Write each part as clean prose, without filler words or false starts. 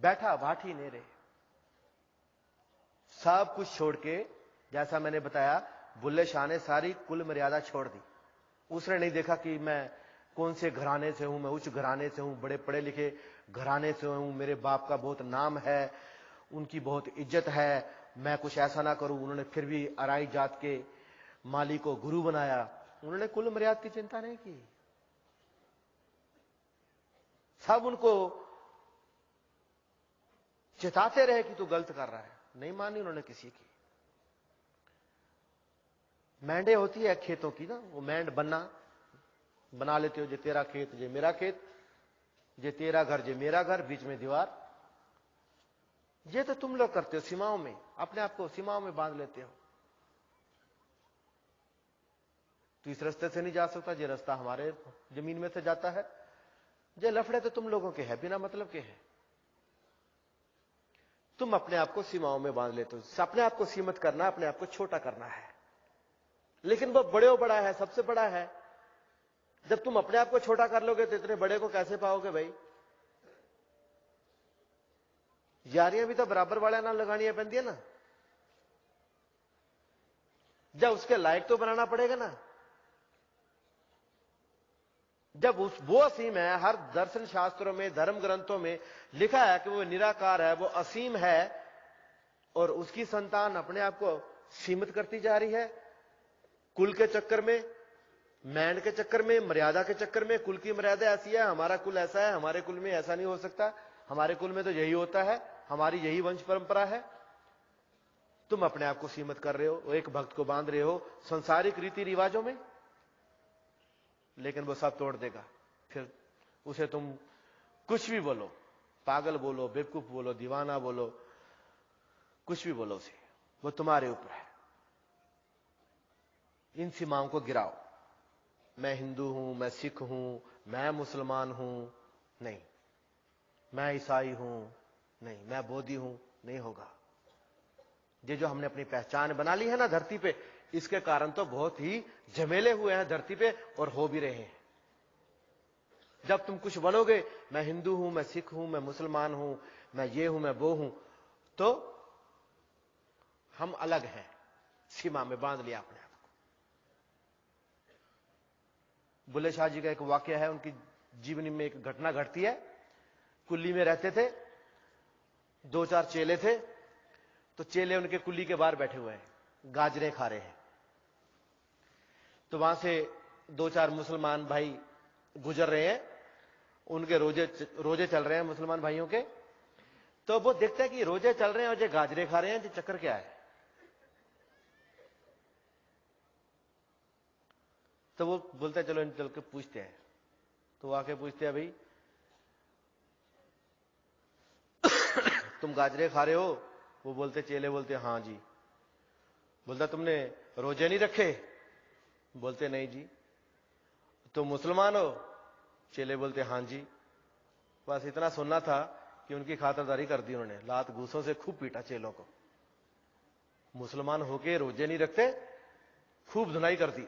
बैठा भाठी नेरे, सब कुछ छोड़ के, जैसा मैंने बताया, बुल्ले शाह ने सारी कुल मर्यादा छोड़ दी। उसने नहीं देखा कि मैं कौन से घराने से हूं, मैं उच्च घराने से हूं, बड़े पढ़े लिखे घराने से हूं, मेरे बाप का बहुत नाम है, उनकी बहुत इज्जत है, मैं कुछ ऐसा ना करूं। उन्होंने फिर भी अराई जात के माली को गुरु बनाया। उन्होंने कुल मर्यादा की चिंता नहीं की। सब उनको चिताते रहे कि तू गलत कर रहा है, नहीं मानी उन्होंने किसी की। मैंडे होती है खेतों की ना, वो मैंड बना लेते हो, जे तेरा खेत जे मेरा खेत, जे तेरा घर जे मेरा घर, बीच में दीवार। ये तो तुम लोग करते हो सीमाओं में, अपने आप को सीमाओं में बांध लेते हो। तो इस रास्ते से नहीं जा सकता, ये रास्ता हमारे जमीन में से जाता है। ये लफड़े तो तुम लोगों के हैं, बिना मतलब के हैं। तुम अपने आप को सीमाओं में बांध लेते हो। अपने आप को सीमित करना, अपने आप को छोटा करना है, लेकिन वो बड़े बड़ा है, सबसे बड़ा है। जब तुम अपने आप को छोटा कर लोगे तो इतने बड़े को कैसे पाओगे भाई? यारियां भी तो बराबर वाले ना लगानी पैंदी है ना। जब उसके लायक तो बनाना पड़ेगा ना। जब वो असीम है, हर दर्शन शास्त्रों में, धर्म ग्रंथों में लिखा है कि वो निराकार है, वो असीम है, और उसकी संतान अपने आप को सीमित करती जा रही है कुल के चक्कर में, मैंड के चक्कर में, मर्यादा के चक्कर में। कुल की मर्यादा ऐसी है, हमारा कुल ऐसा है, हमारे कुल में ऐसा नहीं हो सकता, हमारे कुल में तो यही होता है, हमारी यही वंश परंपरा है। तुम अपने आप को सीमित कर रहे हो, एक भक्त को बांध रहे हो संसारिक रीति रिवाजों में, लेकिन वो सब तोड़ देगा। फिर उसे तुम कुछ भी बोलो, पागल बोलो, बेवकूफ बोलो, दीवाना बोलो, कुछ भी बोलो उसे, वो तुम्हारे ऊपर है। इन सीमाओं को गिराओ। मैं हिंदू हूं, मैं सिख हूं, मैं मुसलमान हूं, नहीं। मैं ईसाई हूं, नहीं। मैं बौद्धी हूं, नहीं होगा। ये जो हमने अपनी पहचान बना ली है ना धरती पे, इसके कारण तो बहुत ही झमेले हुए हैं धरती पे, और हो भी रहे हैं। जब तुम कुछ बनोगे, मैं हिंदू हूं, मैं सिख हूं, मैं मुसलमान हूं, मैं ये हूं, मैं वो हूं, तो हम अलग हैं, सीमा में बांध लिया अपने आप को। बुल्ले शाह जी का एक वाक्य है, उनकी जीवनी में एक घटना घटती है। कुल्ली में रहते थे, 2-4 चेले थे, तो चेले उनके कुल्ली के बाहर बैठे हुए हैं, गाजरें खा रहे हैं। तो वहां से 2-4 मुसलमान भाई गुजर रहे हैं, उनके रोजे चल रहे हैं मुसलमान भाइयों के। तो वो देखते हैं कि रोजे चल रहे हैं और ये गाजरे खा रहे हैं, ये चक्कर क्या है? तो वो बोलते हैं चलो इन चल के पूछते हैं। तो आके पूछते हैं, भाई तुम गाजरे खा रहे हो? वो बोलते, चेले बोलते हाँ जी। बोलता तुमने रोजे नहीं रखे? बोलते नहीं जी। तुम मुसलमान हो? चेले बोलते हाँ जी। बस इतना सुनना था कि उनकी खातिरदारी कर दी उन्होंने, लात घूसों से खूब पीटा चेलों को। मुसलमान होके रोजे नहीं रखते, खूब धुनाई कर दी।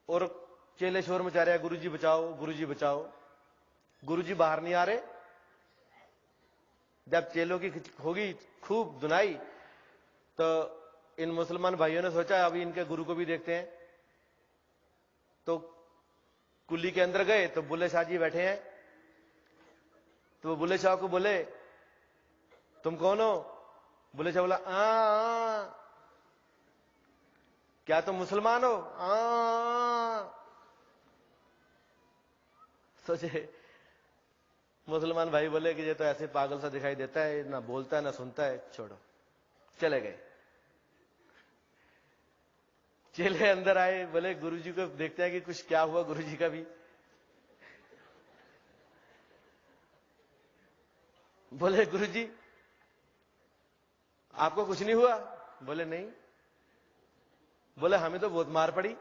और चेले शोर मचा रहे, गुरुजी बचाओ, गुरुजी बचाओ। गुरुजी बाहर नहीं आ रहे। जब चेलों की होगी खूब धुनाई, तो इन मुसलमान भाइयों ने सोचा अभी इनके गुरु को भी देखते हैं। तो कुल्ली के अंदर गए तो बुल्ले शाह जी बैठे हैं। तो वो बुल्ले शाह को बोले, तुम कौन हो? बुल्ले शाह बोला, क्या तुम मुसलमान हो? सोचे मुसलमान भाई बोले कि ये तो ऐसे पागल सा दिखाई देता है, ना बोलता है ना सुनता है, छोड़ो। चले गए। चेले अंदर आए, बोले गुरुजी को देखते हैं कि कुछ क्या हुआ गुरुजी का भी। बोले गुरुजी आपको कुछ नहीं हुआ? बोले नहीं। बोले हमें तो बहुत मार पड़ी।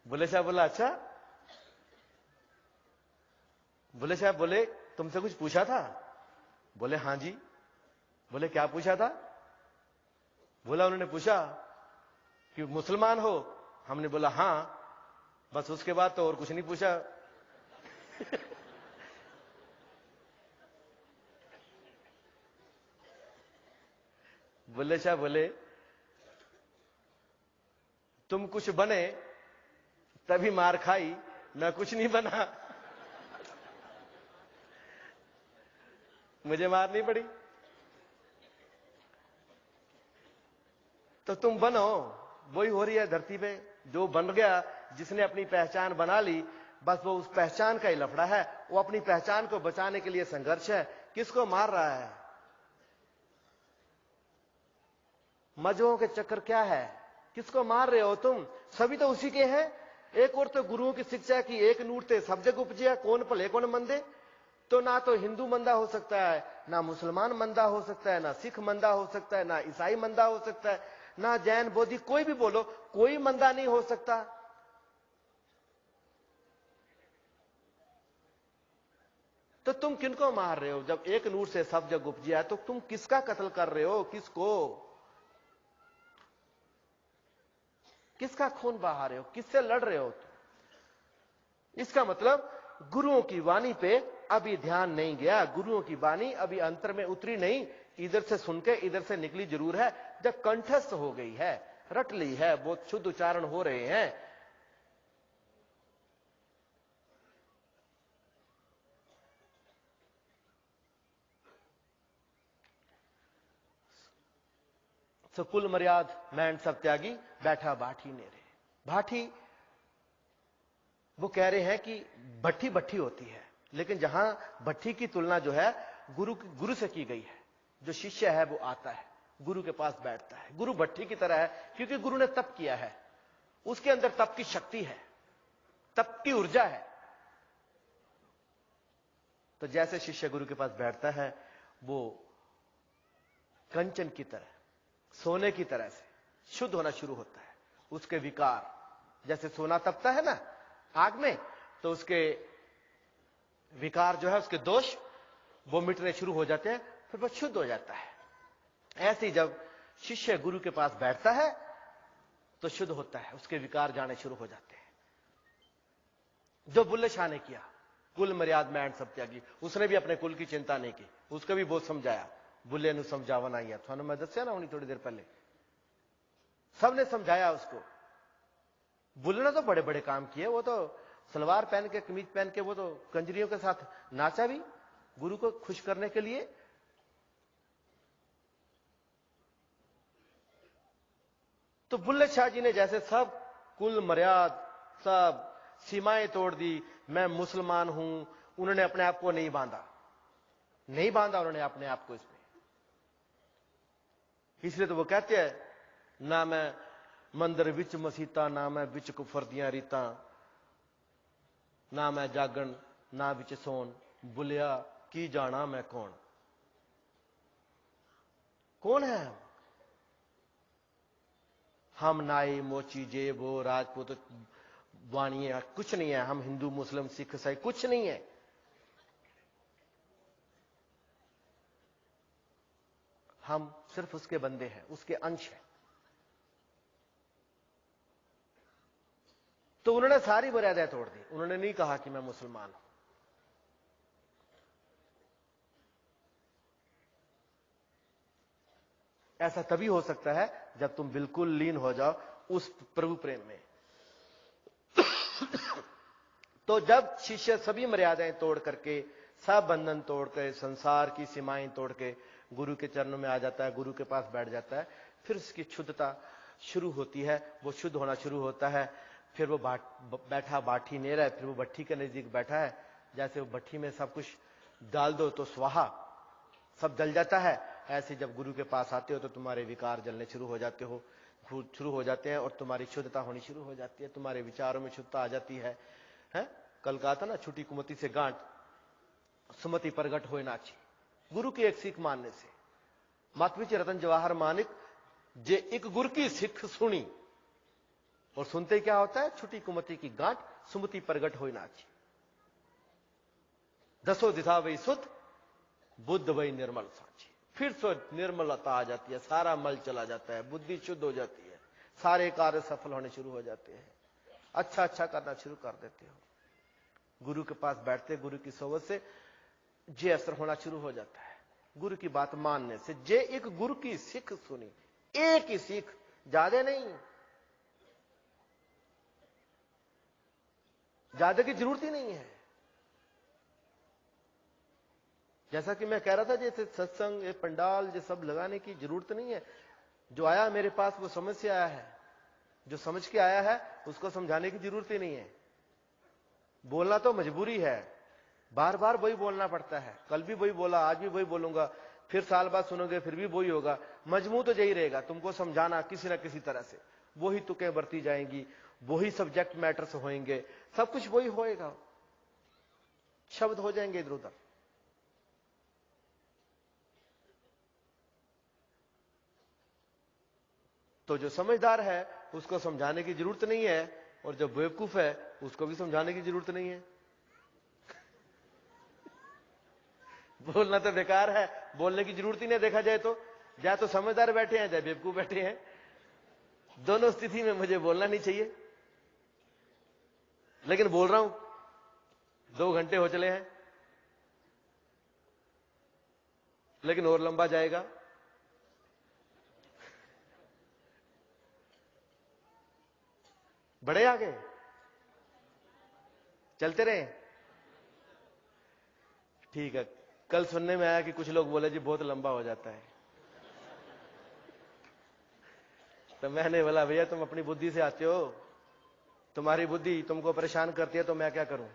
बुल्ले शाह बोला अच्छा। बुल्ले शाह बोले तुमसे कुछ पूछा था? बोले हां जी। बोले क्या पूछा था? बोला उन्होंने पूछा कि मुसलमान हो? हमने बोला हां। बस उसके बाद तो और कुछ नहीं पूछा। बुल्ले शाह बोले तुम कुछ बने तभी मार खाई, मैं कुछ नहीं बना, मुझे मार नहीं पड़ी। तो तुम बनो, वही हो रही है धरती पे। जो बन गया, जिसने अपनी पहचान बना ली, बस वो उस पहचान का ही लफड़ा है। वो अपनी पहचान को बचाने के लिए संघर्ष है। किसको मार रहा है? मजहों के चक्कर क्या है? किसको मार रहे हो तुम? सभी तो उसी के हैं। एक और तो गुरुओं की शिक्षा की एक नूरते सब जग उपजिया, कौन भले कौन मंदे। तो ना तो हिंदू मंदा हो सकता है, ना मुसलमान मंदा हो सकता है, ना सिख मंदा हो सकता है, ना ईसाई मंदा हो सकता है, ना जैन बौद्धिक, कोई भी बोलो, कोई मंदा नहीं हो सकता। तो तुम किनको मार रहे हो? जब एक नूर से सब जग उपजिया, तो तुम किसका कत्ल कर रहे हो? किसको, किसका खून बहा रहे हो? किससे लड़ रहे हो? इसका मतलब गुरुओं की वाणी पे अभी ध्यान नहीं गया। गुरुओं की वाणी अभी अंतर में उतरी नहीं। इधर से सुन के इधर से निकली जरूर है। जब कंठस्थ हो गई है, रट ली है, बहुत शुद्ध उच्चारण हो रहे हैं, तो कुल मर्याद मैंड सब त्यागी, बैठा भाठी नेरे। भाठी वो कह रहे हैं कि भट्ठी भट्ठी होती है, लेकिन जहां भट्ठी की तुलना जो है गुरु से की गई है। जो शिष्य है वो आता है, गुरु के पास बैठता है। गुरु भट्ठी की तरह है, क्योंकि गुरु ने तप किया है, उसके अंदर तप की शक्ति है, तप की ऊर्जा है। तो जैसे शिष्य गुरु के पास बैठता है, वो कंचन की तरह, सोने की तरह से शुद्ध होना शुरू होता है। उसके विकार, जैसे सोना तपता है ना आग में, तो उसके विकार जो है, उसके दोष वो मिटने शुरू हो जाते हैं, फिर वो शुद्ध हो जाता है। ऐसे ही जब शिष्य गुरु के पास बैठता है तो शुद्ध होता है, उसके विकार जाने शुरू हो जाते हैं। जो बुल्ले शाह ने किया, कुल मर्याद मैंड सब त्यागी, उसने भी अपने कुल की चिंता नहीं की, उसको भी बहुत समझाया। बुल्ले नु समझावन आई है, थानू मैं दस्या ना होनी थोड़ी देर पहले, सबने समझाया उसको। बुल्ले ने तो बड़े बड़े काम किए। वो तो सलवार पहन के, कमीज पहन के, वो तो कंजरियों के साथ नाचा भी, गुरु को खुश करने के लिए। तो बुल्ले शाह जी ने जैसे सब कुल मर्याद, सब सीमाएं तोड़ दी। मैं मुसलमान हूं, उन्होंने अपने आप को नहीं बांधा, नहीं बांधा उन्होंने अपने आप को इसमें। इसलिए तो वो कहते हैं, ना मैं मंदिर विच मसीता, ना मैं विच कुफर दियां रीता, ना मैं जागन ना विच सोन, बुलिया की जाना मैं कौन। कौन है हम? नाई मोची जे वो राजपूत वाणिया कुछ नहीं है। हम हिंदू मुस्लिम सिख ईसाई कुछ नहीं है। हम सिर्फ उसके बंदे हैं, उसके अंश हैं। तो उन्होंने सारी मर्यादाएं तोड़ दी। उन्होंने नहीं कहा कि मैं मुसलमान हूं। ऐसा तभी हो सकता है जब तुम बिल्कुल लीन हो जाओ उस प्रभु प्रेम में। तो जब शिष्य सभी मर्यादाएं तोड़ करके, सब बंधन तोड़ कर, संसार की सीमाएं तोड़ के गुरु के चरणों में आ जाता है, गुरु के पास बैठ जाता है, फिर उसकी शुद्धता शुरू होती है, वो शुद्ध होना शुरू होता है। फिर वो बैठा बाठी नेर है, फिर वो भट्ठी के नजदीक बैठा है। जैसे वो भट्ठी में सब कुछ डाल दो तो स्वाहा, सब जल जाता है। ऐसे जब गुरु के पास आते हो तो तुम्हारे विकार जलने शुरू हो जाते हैं और तुम्हारी शुद्धता होनी शुरू हो जाती है। तुम्हारे विचारों में शुद्धता आ जाती है। कल कहा था ना, छुटी कुमति से गांठ सुमति प्रगट होए नाची। गुरु की एक सीख मानने से, मत विच रतन जवाहर मानिक जे एक गुरु की सिख सुनी, और सुनते क्या होता है? छुटी कुमति की गांठ सुमति प्रगट होए नाची। दसो दिशा वही शुद्ध, बुद्ध वही निर्मल साची। फिर से निर्मलता आ जाती है, सारा मल चला जाता है, बुद्धि शुद्ध हो जाती है, सारे कार्य सफल होने शुरू हो जाते हैं, अच्छा अच्छा करना शुरू कर देते हो। गुरु के पास बैठते, गुरु की सोबत से जे असर होना शुरू हो जाता है। गुरु की बात मानने से, जे एक गुरु की सीख सुनी, एक ही सीख, ज्यादा नहीं, ज्यादा की जरूरत ही नहीं है। जैसा कि मैं कह रहा था, जैसे सत्संग, ये पंडाल, ये सब लगाने की जरूरत नहीं है। जो आया मेरे पास वो समझ से आया है, जो समझ के आया है उसको समझाने की जरूरत ही नहीं है। बोलना तो मजबूरी है, बार बार वही बोलना पड़ता है। कल भी वही बोला, आज भी वही बोलूंगा, फिर साल बाद सुनोगे फिर भी वही होगा। मजमू तो यही रहेगा, तुमको समझाना किसी ना किसी तरह से। वही तुकें बरती जाएंगी, वही सब्जेक्ट मैटर्स होंगे, सब कुछ वही होएगा, शब्द हो जाएंगे इधर उधर। तो जो समझदार है उसको समझाने की जरूरत नहीं है, और जो बेवकूफ है उसको भी समझाने की जरूरत नहीं है। बोलना तो बेकार है, बोलने की जरूरत ही नहीं देखा जाए तो। या तो समझदार बैठे हैं या बेवकूफ बैठे हैं, दोनों स्थिति में मुझे बोलना नहीं चाहिए। लेकिन बोल रहा हूं, 2 घंटे हो चले हैं, लेकिन और लंबा जाएगा। बड़े आगे चलते रहे, ठीक है। कल सुनने में आया कि कुछ लोग बोले जी बहुत लंबा हो जाता है, तो मैंने बोला भैया तुम अपनी बुद्धि से आते हो, तुम्हारी बुद्धि तुमको परेशान करती है, तो मैं क्या करूं।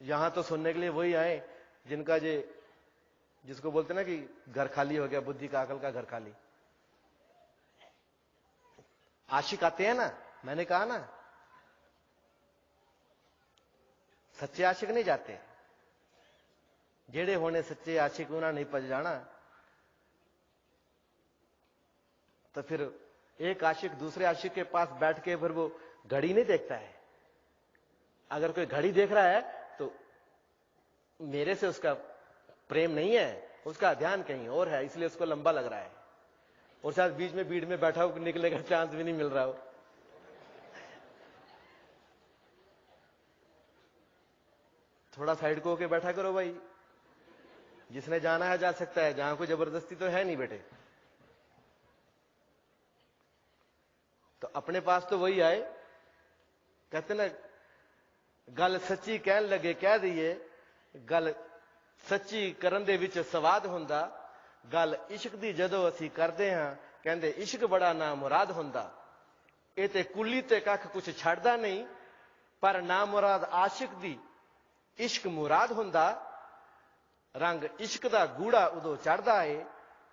यहां तो सुनने के लिए वही आए जिनका जिसको बोलते ना कि घर खाली हो गया, बुद्धि का, अकल का घर खाली। आशिक आते हैं ना, मैंने कहा ना, सच्चे आशिक नहीं जाते। जेड़े होने सच्चे आशिक उन्हें नहीं पच जाना। तो फिर एक आशिक दूसरे आशिक के पास बैठ के फिर वो घड़ी नहीं देखता है। अगर कोई घड़ी देख रहा है तो मेरे से उसका प्रेम नहीं है, उसका ध्यान कहीं और है, इसलिए उसको लंबा लग रहा है। और शायद बीच में भीड़ में बैठा हो, निकले का चांस भी नहीं मिल रहा हो। थोड़ा साइड को होके बैठा करो भाई, जिसने जाना है जा सकता है, जहां कोई जबरदस्ती तो है नहीं बेटे। तो अपने पास तो वही आए, कहते ना, गल सच्ची कहन लगे कह दईए, गल सच्ची करन दे विच सवाद हुंदा, गल इश्क दी जदों असी करदे हां कहंदे इश्क बड़ा ना मुराद हुंदा। ਇਹ ਤੇ ਕੁੱਲੀ ਤੇ ਕੱਖ ਕੁਛ ਛੱਡਦਾ ਨਹੀਂ, ਪਰ ਨਾ ਮੁਰਾਦ ਆਸ਼ਿਕ ਦੀ इश्क मुराद हुंदा। रंग इश्क दा गूड़ा उदो चढ़दा है,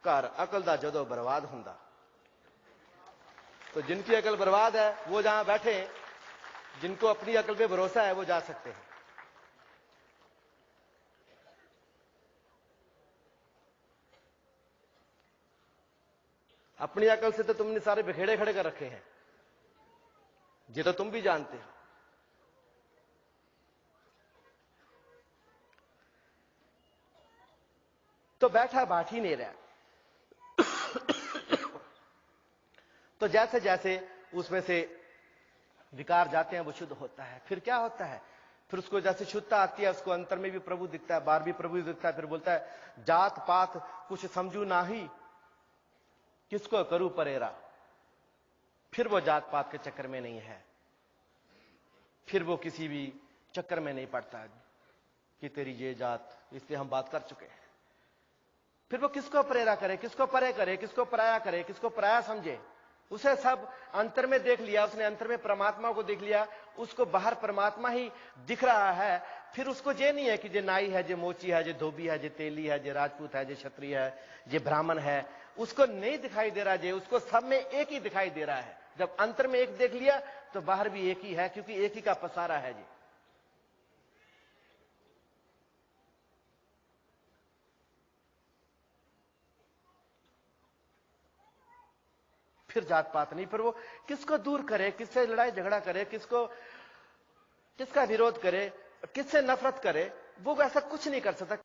घर अकल दा जदों बर्बाद हुंदा। तो जिनकी अकल बर्बाद है वो जहां बैठे, जिनको अपनी अकल पे भरोसा है वो जा सकते हैं। अपनी अकल से तो तुमने सारे बिखेड़े खड़े कर रखे हैं, ये तो तुम भी जानते हो। तो बैठा बाट ही नहीं रहा। तो जैसे जैसे उसमें से विकार जाते हैं वो शुद्ध होता है। फिर क्या होता है, फिर उसको जैसे शुद्धता आती है, उसको अंतर में भी प्रभु दिखता है, बाहर भी प्रभु दिखता है। फिर बोलता है जात पात कुछ समझू नाही, किसको करूं परेरा। फिर वो जात पात के चक्कर में नहीं है, फिर वो किसी भी चक्कर में नहीं पड़ता कि तेरी ये जात, इसलिए हम बात कर चुके हैं। फिर वो किसको प्रेरा करे, किसको परे करे, किसको पराया करे, किसको पराया समझे। उसे सब अंतर में देख लिया, उसने अंतर में परमात्मा को देख लिया, उसको बाहर परमात्मा ही दिख रहा है। फिर उसको ये नहीं है कि जे नाई है, जे मोची है, जे धोबी है, जे तेली है, जे राजपूत है, जे क्षत्रिय है, जे ब्राह्मण है, उसको नहीं दिखाई दे रहा। जे उसको सब में एक ही दिखाई दे रहा है। जब अंतर में एक देख लिया तो बाहर भी एक ही है, क्योंकि एक ही का पसारा है जी। फिर जात पात नहीं, फिर वो किसको दूर करे, किससे लड़ाई झगड़ा करे, किसका विरोध करे, किससे नफरत करे, वो ऐसा कुछ नहीं कर सकता।